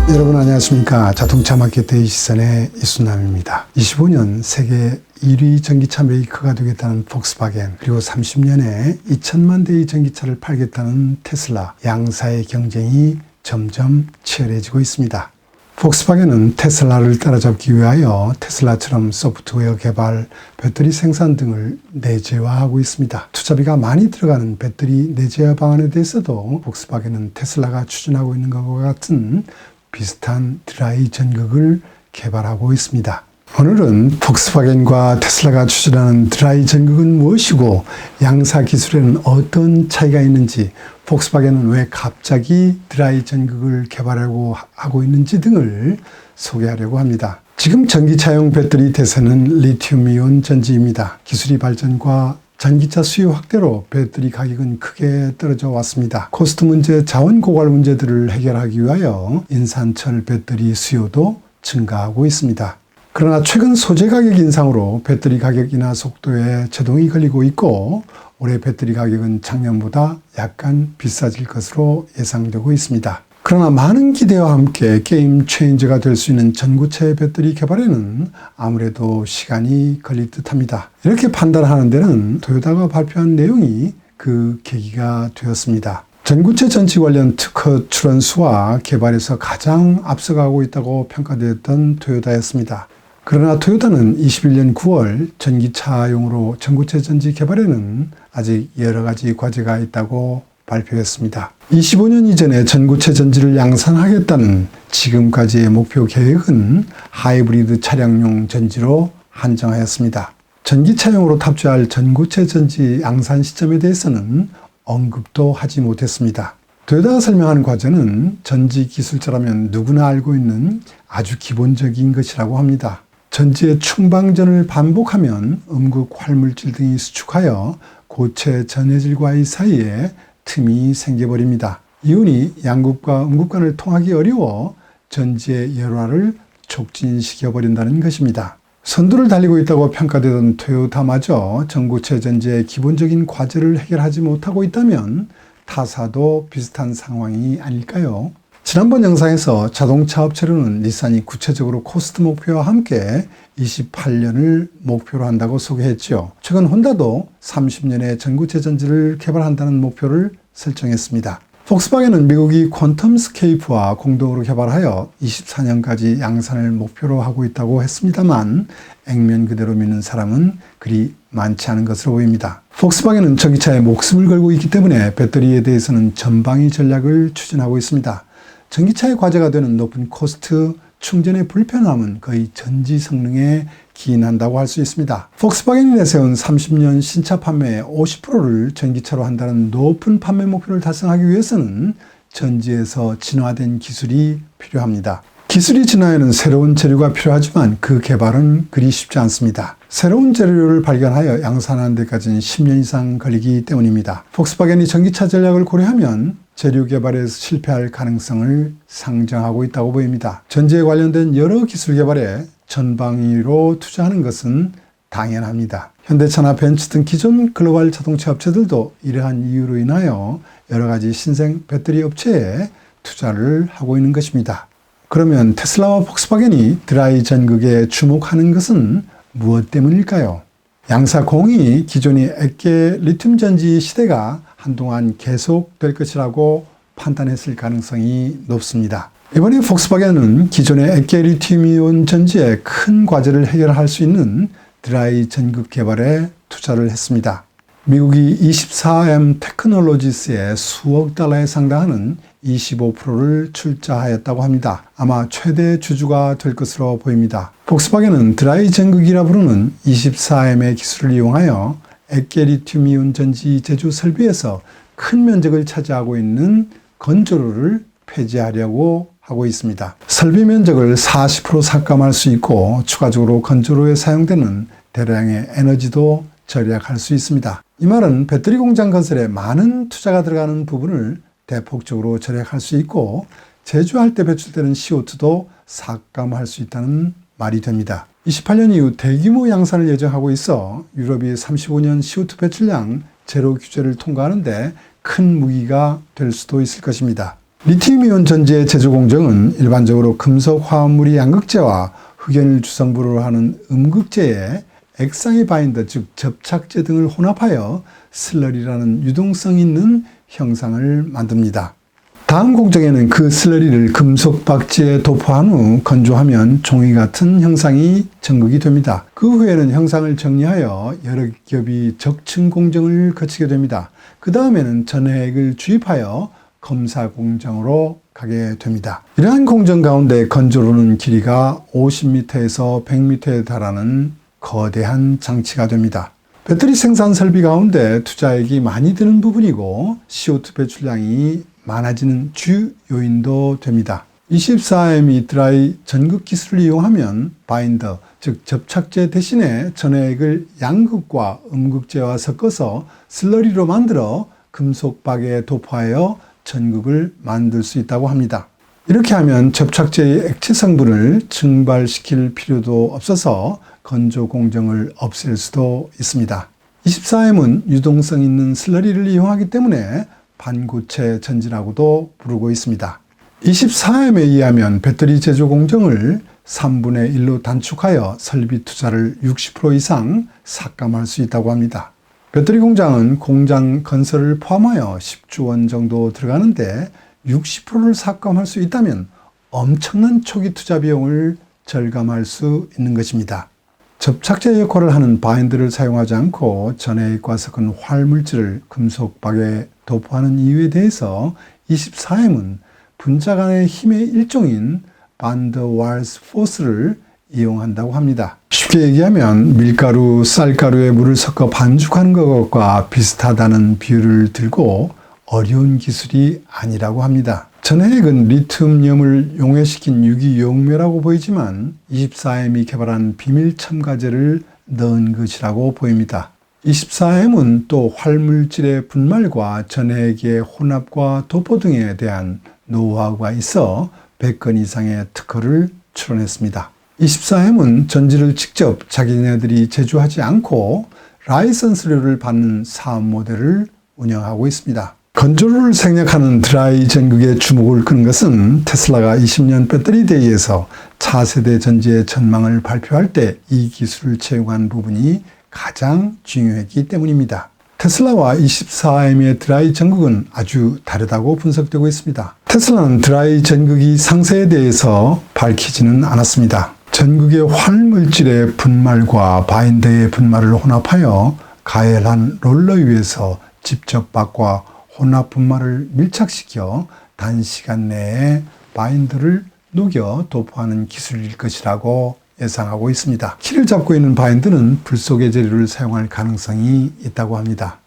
여러분 안녕하십니까. 자동차 마케트의 시선의 이순남입니다. 25년 세계 1위 전기차 메이커가 되겠다는 폭스바겐, 그리고 30년에 2천만 대의 전기차를 팔겠다는 테슬라, 양사의 경쟁이 점점 치열해지고 있습니다. 폭스바겐은 테슬라를 따라잡기 위하여 테슬라처럼 소프트웨어 개발, 배터리 생산 등을 내재화하고 있습니다. 투자비가 많이 들어가는 배터리 내재화 방안에 대해서도 폭스바겐은 테슬라가 추진하고 있는 것과 같은 비슷한 드라이 전극을 개발하고 있습니다. 오늘은 폭스바겐과 테슬라가 추진하는 드라이 전극은 무엇이고 양사 기술에는 어떤 차이가 있는지, 폭스바겐은 왜 갑자기 드라이 전극을 개발하고 하고 있는지 등을 소개하려고 합니다. 지금 전기차용 배터리 대세는 리튬이온 전지입니다. 기술이 발전과 전기차 수요 확대로 배터리 가격은 크게 떨어져 왔습니다. 코스트 문제, 자원 고갈 문제들을 해결하기 위하여 인산철 배터리 수요도 증가하고 있습니다. 그러나 최근 소재 가격 인상으로 배터리 가격 인하 속도에 제동이 걸리고 있고, 올해 배터리 가격은 작년보다 약간 비싸질 것으로 예상되고 있습니다. 그러나 많은 기대와 함께 게임 체인저가 될 수 있는 전구체 배터리 개발에는 아무래도 시간이 걸릴 듯합니다. 이렇게 판단하는 데는 토요타가 발표한 내용이 그 계기가 되었습니다. 전구체 전지 관련 특허 출원수와 개발에서 가장 앞서가고 있다고 평가되었던 토요타였습니다. 그러나 토요타는 21년 9월 전기차용으로 전구체 전지 개발에는 아직 여러 가지 과제가 있다고 발표했습니다. 25년 이전에 전구체 전지를 양산하겠다는 지금까지의 목표 계획은 하이브리드 차량용 전지로 한정하였습니다. 전기차용으로 탑재할 전구체 전지 양산 시점에 대해서는 언급도 하지 못했습니다. 토요타가 설명하는 과제는 전지 기술자라면 누구나 알고 있는 아주 기본적인 것이라고 합니다. 전지의 충방전을 반복하면 음극 활물질 등이 수축하여 고체 전해질과의 사이에 틈이 생겨버립니다. 이온이 양극과 음극관을 통하기 어려워 전지의 열화를 촉진시켜버린다는 것입니다. 선두를 달리고 있다고 평가되던 토요타마저 전구체 전지의 기본적인 과제를 해결하지 못하고 있다면 타사도 비슷한 상황이 아닐까요? 지난번 영상에서 자동차 업체로는 닛산이 구체적으로 코스트 목표와 함께 28년을 목표로 한다고 소개했죠. 최근 혼다도 30년에 전구체 전지를 개발한다는 목표를 설정했습니다. 폭스바겐은 미국이 퀀텀 스케이프와 공동으로 개발하여 24년까지 양산을 목표로 하고 있다고 했습니다만 액면 그대로 믿는 사람은 그리 많지 않은 것으로 보입니다. 폭스바겐은 전기차에 목숨을 걸고 있기 때문에 배터리에 대해서는 전방위 전략을 추진하고 있습니다. 전기차의 과제가 되는 높은 코스트, 충전의 불편함은 거의 전지 성능에 기인한다고 할 수 있습니다. 폭스바겐이 내세운 30년 신차 판매의 50%를 전기차로 한다는 높은 판매 목표를 달성하기 위해서는 전지에서 진화된 기술이 필요합니다. 기술이 진화에는 새로운 재료가 필요하지만 그 개발은 그리 쉽지 않습니다. 새로운 재료를 발견하여 양산하는 데까지는 10년 이상 걸리기 때문입니다. 폭스바겐이 전기차 전략을 고려하면 재료 개발에서 실패할 가능성을 상정하고 있다고 보입니다. 전지에 관련된 여러 기술 개발에 전방위로 투자하는 것은 당연합니다. 현대차나 벤츠 등 기존 글로벌 자동차 업체들도 이러한 이유로 인하여 여러 가지 신생 배터리 업체에 투자를 하고 있는 것입니다. 그러면 테슬라와 폭스바겐이 드라이 전극에 주목하는 것은 무엇 때문일까요? 양사 공이 기존의 액계 리튬 전지 시대가 한동안 계속될 것이라고 판단했을 가능성이 높습니다. 이번에 폭스바겐은 기존의 액계 리튬이온 전지의 큰 과제를 해결할 수 있는 드라이 전극 개발에 투자를 했습니다. 미국이 24M 테크놀로지스에 수억 달러에 상당하는 25%를 출자하였다고 합니다. 아마 최대 주주가 될 것으로 보입니다. 폭스바겐은 드라이 전극이라 부르는 24M의 기술을 이용하여 액계 리튬이온 전지 제조 설비에서 큰 면적을 차지하고 있는 건조로를 폐지하려고 하고 있습니다. 설비 면적을 40% 삭감할 수 있고 추가적으로 건조로에 사용되는 대량의 에너지도 절약할 수 있습니다. 이 말은 배터리 공장 건설에 많은 투자가 들어가는 부분을 대폭적으로 절약할 수 있고 제조할 때 배출되는 CO2도 삭감할 수 있다는 말이 됩니다. 28년 이후 대규모 양산을 예정하고 있어 유럽이 35년 CO2 배출량 제로 규제를 통과하는데 큰 무기가 될 수도 있을 것입니다. 리튬이온 전지의 제조 공정은 일반적으로 금속 화합물이 양극재와 흑연을 주성분으로 하는 음극재에 액상의 바인더, 즉 접착제 등을 혼합하여 슬러리라는 유동성 있는 형상을 만듭니다. 다음 공정에는 그 슬러리를 금속 박지에 도포한 후 건조하면 종이 같은 형상이 전극이 됩니다. 그 후에는 형상을 정리하여 여러 겹이 적층 공정을 거치게 됩니다. 그 다음에는 전해액을 주입하여 검사 공정으로 가게 됩니다. 이러한 공정 가운데 건조로는 길이가 50m에서 100m에 달하는 거대한 장치가 됩니다. 배터리 생산 설비 가운데 투자액이 많이 드는 부분이고 CO2 배출량이 많아지는 주 요인도 됩니다. 24M 드라이 전극 기술을 이용하면 바인더, 즉 접착제 대신에 전해액을 양극과 음극재와 섞어서 슬러리로 만들어 금속박에 도포하여 전극을 만들 수 있다고 합니다. 이렇게 하면 접착제의 액체 성분을 증발시킬 필요도 없어서 건조 공정을 없앨 수도 있습니다. 24M은 유동성 있는 슬러리를 이용하기 때문에 반고체 전지라고도 부르고 있습니다. 24M에 의하면 배터리 제조 공정을 3분의 1로 단축하여 설비 투자를 60% 이상 삭감할 수 있다고 합니다. 배터리 공장은 공장 건설을 포함하여 10조 원 정도 들어가는데 60%를 삭감할 수 있다면 엄청난 초기 투자 비용을 절감할 수 있는 것입니다. 접착제 역할을 하는 바인더를 사용하지 않고 전해액과 섞은 활물질을 금속박에 도포하는 이유에 대해서 24M은 분자 간의 힘의 일종인 반더왈스 포스를 이용한다고 합니다. 쉽게 얘기하면 밀가루, 쌀가루에 물을 섞어 반죽하는 것과 비슷하다는 비유를 들고 어려운 기술이 아니라고 합니다. 전해액은 리튬염을 용해시킨 유기용매라고 보이지만 24M이 개발한 비밀 첨가제를 넣은 것이라고 보입니다. 24M은 또 활물질의 분말과 전해액의 혼합과 도포 등에 대한 노하우가 있어 100건 이상의 특허를 출원했습니다. 24M은 전지를 직접 자기네들이 제조하지 않고 라이선스료를 받는 사업 모델을 운영하고 있습니다. 건조를 생략하는 드라이 전극에 주목을 끄는 것은 테슬라가 20년 배터리 대회에서 차세대 전지의 전망을 발표할 때 이 기술을 채용한 부분이 가장 중요했기 때문입니다. 테슬라와 24M의 드라이 전극은 아주 다르다고 분석되고 있습니다. 테슬라는 드라이 전극이 상세에 대해서 밝히지는 않았습니다. 전극의 활물질의 분말과 바인더의 분말을 혼합하여 가열한 롤러 위에서 직접 박과 혼합 분말을 밀착시켜 단시간 내에 바인더를 녹여 도포하는 기술일 것이라고 예상하고 있습니다. 키를 잡고 있는 바인더는 불속의 재료를 사용할 가능성이 있다고 합니다.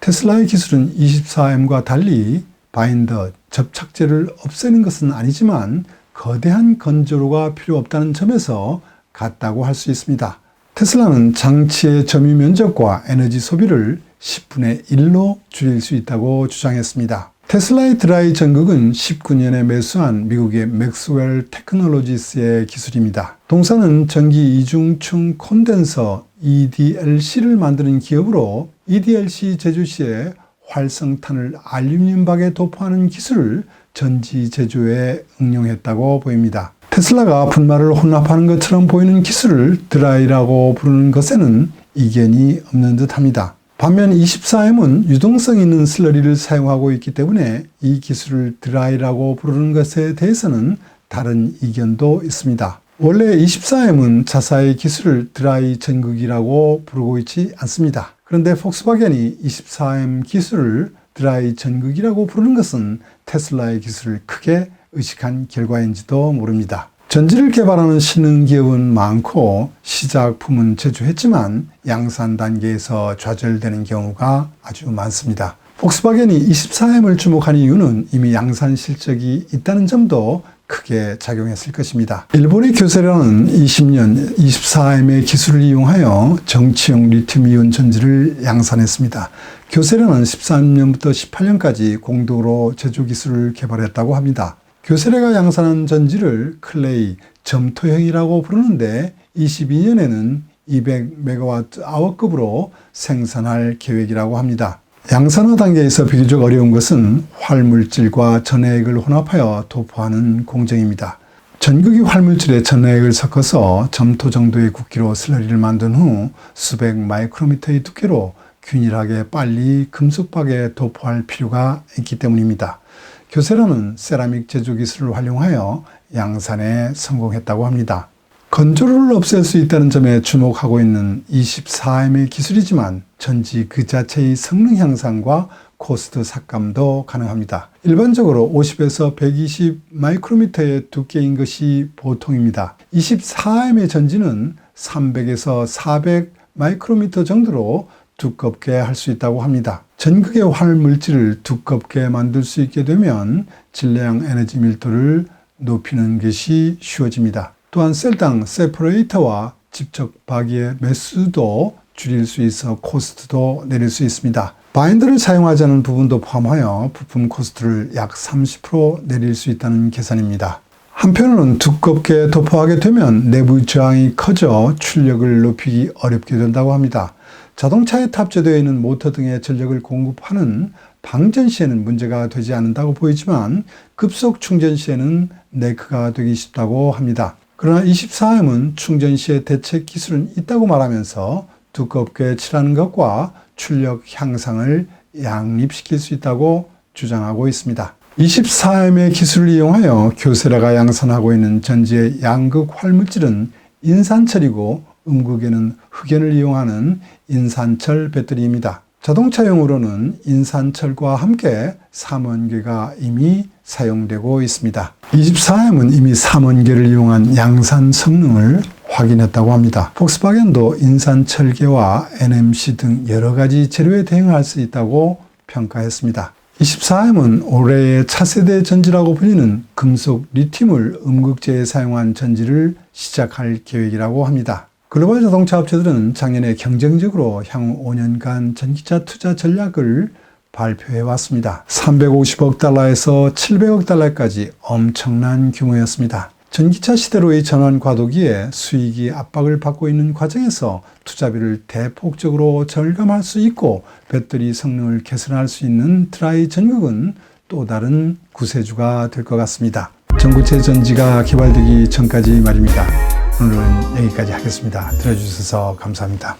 테슬라의 기술은 24M과 달리 바인더, 접착제를 없애는 것은 아니지만 거대한 건조로가 필요 없다는 점에서 같다고 할 수 있습니다. 테슬라는 장치의 점유 면적과 에너지 소비를 10분의 1로 줄일 수 있다고 주장했습니다. 테슬라의 드라이 전극은 19년에 매수한 미국의 맥스웰 테크놀로지스의 기술입니다. 동사는 전기 이중층 콘덴서 EDLC를 만드는 기업으로 EDLC 제조 시에 활성탄을 알루미늄박에 도포하는 기술을 전지 제조에 응용했다고 보입니다. 테슬라가 분말을 혼합하는 것처럼 보이는 기술을 드라이라고 부르는 것에는 이견이 없는 듯합니다. 반면 24M은 유동성 있는 슬러리를 사용하고 있기 때문에 이 기술을 드라이라고 부르는 것에 대해서는 다른 이견도 있습니다. 원래 24M은 자사의 기술을 드라이 전극이라고 부르고 있지 않습니다. 그런데 폭스바겐이 24M 기술을 드라이 전극이라고 부르는 것은 테슬라의 기술을 크게 의식한 결과인지도 모릅니다. 전지를 개발하는 신흥기업은 많고 시작품은 제조했지만 양산 단계에서 좌절되는 경우가 아주 많습니다. 폭스바겐이 24M을 주목한 이유는 이미 양산 실적이 있다는 점도 크게 작용했을 것입니다. 일본의 교세라는 20년 24M의 기술을 이용하여 정치용 리튬이온 전지를 양산했습니다. 교세라는 13년부터 18년까지 공동으로 제조 기술을 개발했다고 합니다. 교세라가 양산한 전지를 클레이, 점토형이라고 부르는데 22년에는 200MWh급으로 생산할 계획이라고 합니다. 양산화 단계에서 비교적 어려운 것은 활물질과 전해액을 혼합하여 도포하는 공정입니다. 전극이 활물질에 전해액을 섞어서 점토 정도의 굵기로 슬러리를 만든 후 수백 마이크로미터의 두께로 균일하게 빨리 금속박에 도포할 필요가 있기 때문입니다. 교세라는 세라믹 제조 기술을 활용하여 양산에 성공했다고 합니다. 건조를 없앨 수 있다는 점에 주목하고 있는 24M의 기술이지만 전지 그 자체의 성능 향상과 코스트 삭감도 가능합니다. 일반적으로 50에서 120 마이크로미터의 두께인 것이 보통입니다. 24M의 전지는 300에서 400 마이크로미터 정도로 두껍게 할 수 있다고 합니다. 전극의 활물질을 두껍게 만들 수 있게 되면 질량 에너지 밀도를 높이는 것이 쉬워집니다. 또한 셀당 세퍼레이터와 직접 박이의 매수도 줄일 수 있어 코스트도 내릴 수 있습니다. 바인더를 사용하지 않은 부분도 포함하여 부품 코스트를 약 30% 내릴 수 있다는 계산입니다. 한편으로는 두껍게 도포하게 되면 내부 저항이 커져 출력을 높이기 어렵게 된다고 합니다. 자동차에 탑재되어 있는 모터 등의 전력을 공급하는 방전 시에는 문제가 되지 않는다고 보이지만 급속 충전 시에는 네크가 되기 쉽다고 합니다. 그러나 24M은 충전 시에 대책 기술은 있다고 말하면서 두껍게 칠하는 것과 출력 향상을 양립시킬 수 있다고 주장하고 있습니다. 24M의 기술을 이용하여 교세라가 양산하고 있는 전지의 양극 활물질은 인산철이고 음극에는 흑연을 이용하는 인산철 배터리입니다. 자동차용으로는 인산철과 함께 삼원계가 이미 사용되고 있습니다. 24M은 이미 삼원계를 이용한 양산 성능을 확인했다고 합니다. 폭스바겐도 인산철계와 NMC 등 여러 가지 재료에 대응할 수 있다고 평가했습니다. 24M은 올해의 차세대 전지라고 불리는 금속 리튬을 음극재에 사용한 전지를 시작할 계획이라고 합니다. 글로벌 자동차 업체들은 작년에 경쟁적으로 향후 5년간 전기차 투자 전략을 발표해 왔습니다. 350억 달러에서 700억 달러까지 엄청난 규모였습니다. 전기차 시대로의 전환 과도기에 수익이 압박을 받고 있는 과정에서 투자비를 대폭적으로 절감할 수 있고 배터리 성능을 개선할 수 있는 드라이 전극은 또 다른 구세주가 될 것 같습니다. 전구체 전지가 개발되기 전까지 말입니다. 오늘은 여기까지 하겠습니다. 들어주셔서 감사합니다.